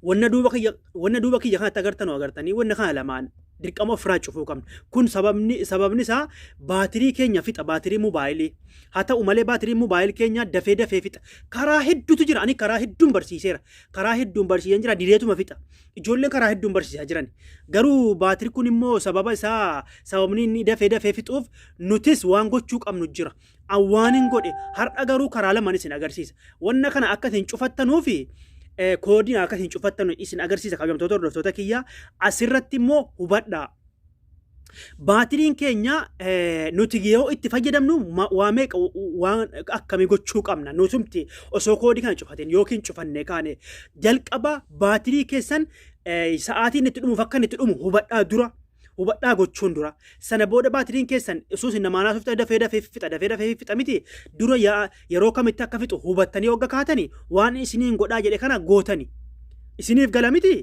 wanna duuba kiyya kanatti agartanii wanna kana lamaan dirqama ofirraa cufuu qabna. Kun sababni isaa baatirii keenya fixa, baatirii moobaayilii. Haa ta'u malee baatirii moobaayilii keenya dafee fixa. Karaa hedduutu jira. Ani karaa hedduun barsiiseera. Karaa hedduun barsiisan jira, dideetuma fixa. Ijoolleen karaa hedduun barsiisaa jiran. Garuu baatirii kun immoo sababni inni dafee fixuuf nutis waan gochuu qabnu jira. Waan hin godhe har'a garuu karaa lamaan isin agarsiisa. Wanna kana akka isin cufattanuufi koodiin akka isin cufattan isin agarsiisa. Kabajamtoota hordoftoota kiyyaa asirratti immoo hubadhaa. Baatiriin keenya nuti yoo itti fayyadamnu waan akkamii gochuu qabna. Nutumti osoo koodii kana cufateen yookiin cufanne kaane jalqaba baatirii keessan sa'aatiin itti dhumuuf akka itti dhumu hubadhaa gochuun dura. Sana booda baatiriin keessan isuus namaanaaf dafee fixa miti. Dura yeroo kamitti akka fixu hubattanii hogga kaatanii waan isiniin godhaa jedhe kana gootanii. Isiniif gala miti.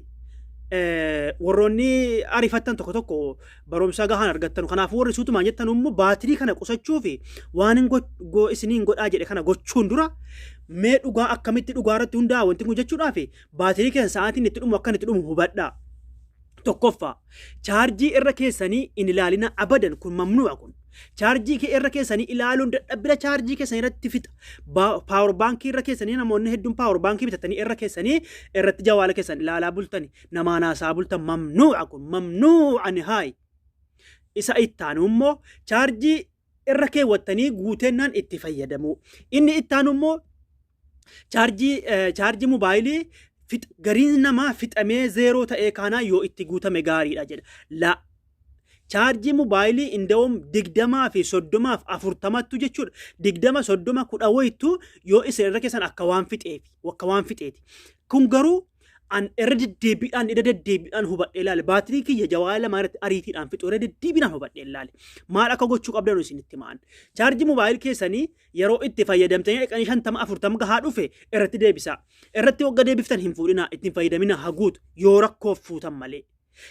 Warroonni ariifattan tokko barumsa gahaan argattan. Kanaafuu warri suutumaan jettan immoo baatirii kana qusachuu fi waan isiniin godhaa jedhe kana gochuun dura mee dhugaa akkamitti dhugaa irratti hundaa'aa wanti kun jechuudhaaf baatirii keessan sa'aatiin itti dhumu akka itti dhumu hubadhaa. Tokkoffaa chaarjii irra keessanii in ilaalina abadan kun mamnu'a kun. Chaarjii irra keessanii ilaaluun dadhabbina chaarjii keessanii irratti fixa. Paawur baankii irra keessanii namoonni hedduun paawur baankii bitatanii irra keessanii irratti jawaala keessan ilaalaa bultani. Namaan haasaa bultan mamnu'a kun mamnu'a nihaayi. Isa ittaanu immoo chaarjii irra keewwattanii guuteennaan itti fayyadamu. Inni ittaanu immoo chaarjii moobaayilii gariin namaa fixamee zeeroo ta'ee kaanaa yoo itti guutame gaariidha jedha. La chaarjii moobaayilii inda'uun 20 fi 30 fi 40 jechuudha. 20 30 10 wayittu yoo isa irra keessan akka waan fixeeti. Kun garuu an irra deddeebiidhaan hubadhee ilaale. Baatirii kiyya jawaala lamaa irratti ariitiidhaan fixu irra deddeebiidhaan hubadhee ilaale. Maal akka gochuu qabdan isinitti ma'an. Chaarjii moobaayilii keessanii yeroo itti fayyadamtanii dhaqanii 50 40 gahaa dhufe irratti deebisaa. Irratti wagga deebiftan hin fuudhinaa, ittiin fayyadamina haguutu yoo rakkoof fuutan malee.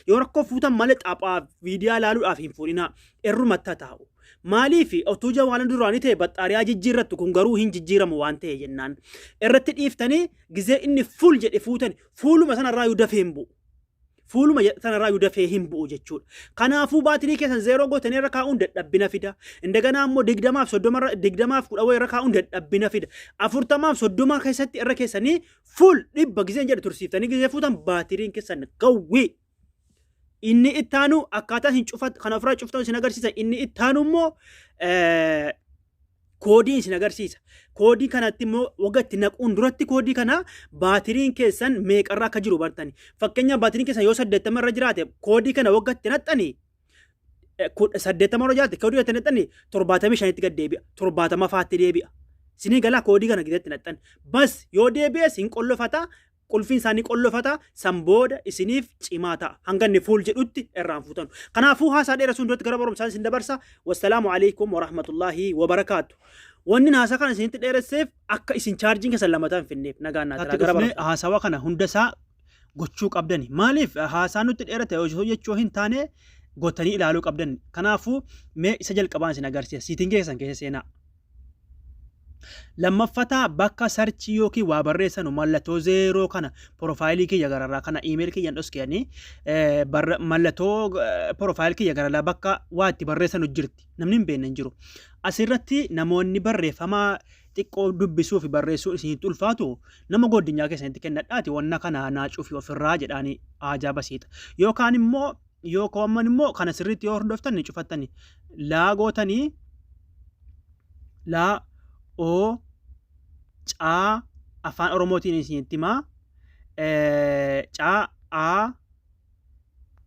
Yoo rakkoof fuutan malee xaphaa viidiyaa ilaaluudhaaf hin fuudhinaa. Irrumatti taa'u. Maaliif otuu jawaalan duraanii ta'e baxxaariyaa jijjiirrattu kun garuu hin jijjiiramu waan ta'e jennaan. Irratti dhiiftanii gizee inni fuul jedhe fuutan fuuluma sanarraa yoo dafee hin bu'u. Fuuluma sanarraa yoo dafee hin bu'u jechuudha. Kanaafuu baatirii keessan zeeroo gootanii irra kaa'uun dadhabbina fida. Indaganaa immoo 20 fi 10 irra kaa'uun dadhabbina fida. 40 fi 30 keessatti irra keessanii fuul dhibba gizeen jedhe tursiiftanii gizee fuutan baatiriin keessan gawwii. Inni ittaanu akkaataa hin cufat kana ofirraa cuftan isin agarsiisa. Inni ittaanu immoo koodii isin agarsiisa. Koodii kanatti immoo wagatti naquun duratti koodii kana baatiriin keessan meeqarraa akka jiru bartani. Fakkeenyaaf baatiriin keessan yoo 80 irra jiraate koodii kana wagatti naxxani 80 irra jiraate koodii kana naxxani 75 tti gad deebi'a. 70 faatti deebi'a. Isinii galaa koodii kana gidatti naxxan. Bas yoo deebi'e isin qollofata. Qulfiin isaanii qollofata san booda isiniif cimaa ta'a. Hanga inni fuul jedhutti irraan fuutanu. Kanaafuu haasaa dheerasuun duratti gara barumsaan isin dabarsa. Wassalaamu alaikum warahmatullaahi wabarakaatu. Wanni haasaa kana isinitti dheeresseef akka isin chaarjiin keessan lamataan finneef nagaan naatira. Gara barumsaa haasawaa kana hundasaa gochuu qabdani. Maaliif haasaa nutti dheerate osoo jechuu hin taane gootanii ilaaluu qabdan. Kanaafuu mee isa jalqabaan isin agarsiisa. Siitingii keessan keessa seenaa. Lammaffata bakka sarchii yookiin waa barreessan mallattoo zeeroo kana profaayilii kiyya gararraa kana iimeelii kiyyan dhoskiyanii mallattoo profaayilii kiyya gararraa bakka waa itti barreessan jirti. Namni hin beekne hin jiru. Asirratti namoonni barreeffamaa xiqqoo dubbisuu fi barreessuu isinitti ulfaatu nama godinyaa keessanitti kennadhaati wanna kana naacuu fi ofirraa jedhaanii haajaa basiita. Yookaan immoo kana sirriitti yoo hordoftan ni cufattani. Laa gootanii laa O caa afaan oromootiin isinitti himaa caa a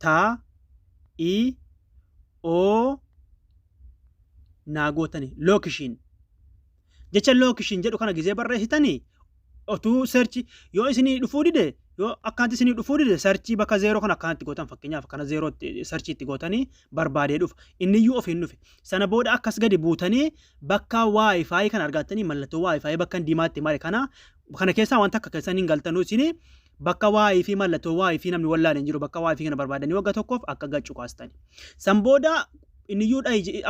ta i o naa gootanii lookishiin jecha lookishiin jedhu kana gizee barreessitanii otuu searchi yoo isinii dhufuu dide yoo akkanatti isinii dhufuu dide searchii bakka zeeroo kana akkanatti gootan fakkeenyaaf kana zeeroo searchii itti gootanii barbaadee dhufa inni iyyuu ofiin dhufe sana booda akkas gadi buutanii bakka waayifaayi kan argattanii mallattoo waayifaayi bakka diimaatti maali kana keessaa wanta akka keessan hin galtanuu isinii bakka waayifii mallattoo waayifii namni wallaan hin jiru bakka waayifii kana barbaadanii wagga tokkoof akka gachuu kaastanii san booda inni iyyuu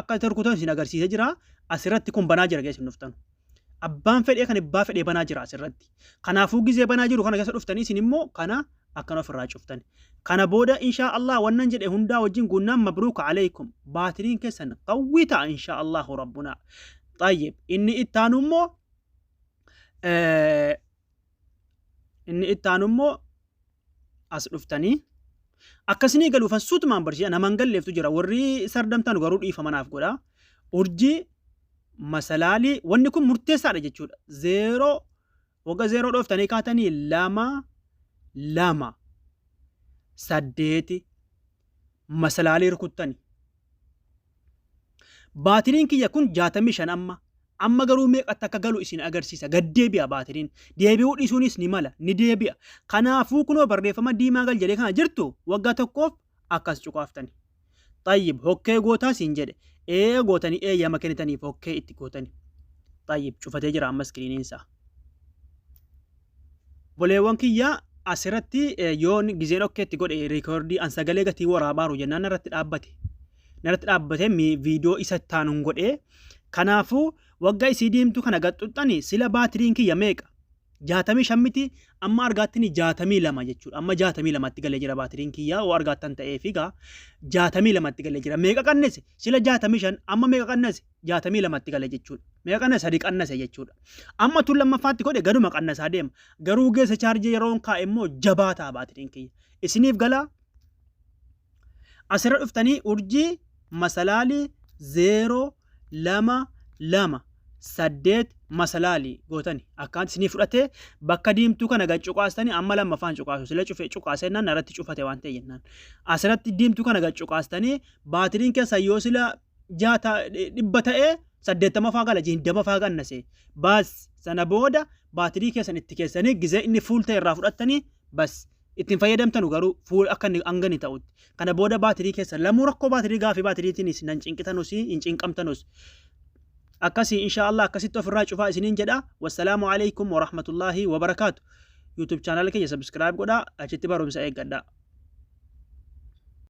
akka tarkuutan isin agarsiisee jira asirratti kun banaa jira geessin dhuftanu. Abbaan fedhee kan abbaa fedhee banaa jira asirratti. Kanaafuu gizee banaa jiru kana keessa dhuftanii isin immoo kana أكنوا في الراج شفتني كان بودا إن شاء الله وننجد هندا وجين قلنا مبروك عليكم باترين كسن قويتا إن شاء الله ربنا طيب إني إتانمو إني إتانمو أصرفتني akkasini galu fassuutu maan barshi ana mangalleeftu jira warri sardamtaan garuu dhiifamanaaf godha urjii masalaali wanni kun murteessaadha jechuudha 0 wagga 0 dhooftanii kaatanii 2 2 8 masalaalii rukuttani baatiriin kiyya kun 65 amma garuu meeqatti akka galu isin agarsiisa gaddeebi'a baatiriin deebi'uu dhiisuunis ni mala ni deebi'a kanaafuu kunoo barreeffama diimaa gal jedhee kana jirtu waggaa tokkoof akkas cuqaaftani tayyib hokkee gootaa siin jedhe gootanii yama kennitaniif hokkee itti gootani tayyib cufatee jira amma iskiriiniinsa boleewwan kiyya asirratti yoon gizeen hokkeetti godhe riikoordii an sagalee gatii waraabaaru jennaan narratti dhaabbate viidiyoo isa taanuun godhe kanaafuu waggaa isii diimtu kana gaxxuxxani sila baatiriin kiyya meeqa 65 miti amma argaattini 62 jechuudha amma 62 tti galee jira baatiriin kiyya oo argaattan ta'ee figa 62 tti galee jira meeqa qannese sila 65 amma meeqa qannese 62 tti galee jechuudha meeqa qannese 3 qannese jechuudha amma tun lammaffaatti godhe gaduma qannasaa deema garuu geessa chaarjii yeroon kaa'e immoo jabaataa baatiriin kiyya isiniif galaa asirra dhuftanii urjii masalaalii 0 2 2 8 masalaalii gootani akkaan isinii fudhatee bakka diimtuu kana gaccuqaastanii amma lammaffaan cuqaasu sila cufee cuqaasennaan irratti cufate waan ta'e jennaan asirratti diimtuu kana gaccuqaastanii baatiriin keessa yoo sila 100 ta'ee 80 faa gala 90 faa gannase baas sana booda baatirii keessan itti keessanii gizee inni fuul ta'e irraa fudhattanii bas ittiin fayyadamtanu garuu fuul akka hangani ta'utti kana booda baatirii keessan lamuu rakkoo baatirii gaafii baatiriitiinis nan cinqitanus hin cinqamtanus akkasii inshallah akkasitti ofirraa cufaa isiniin jedha wassalaamu alaykum wa rahmatullahi wa barakaatu youtube channel kiyya subscribe godhaa achitti barumsa eeggadhaa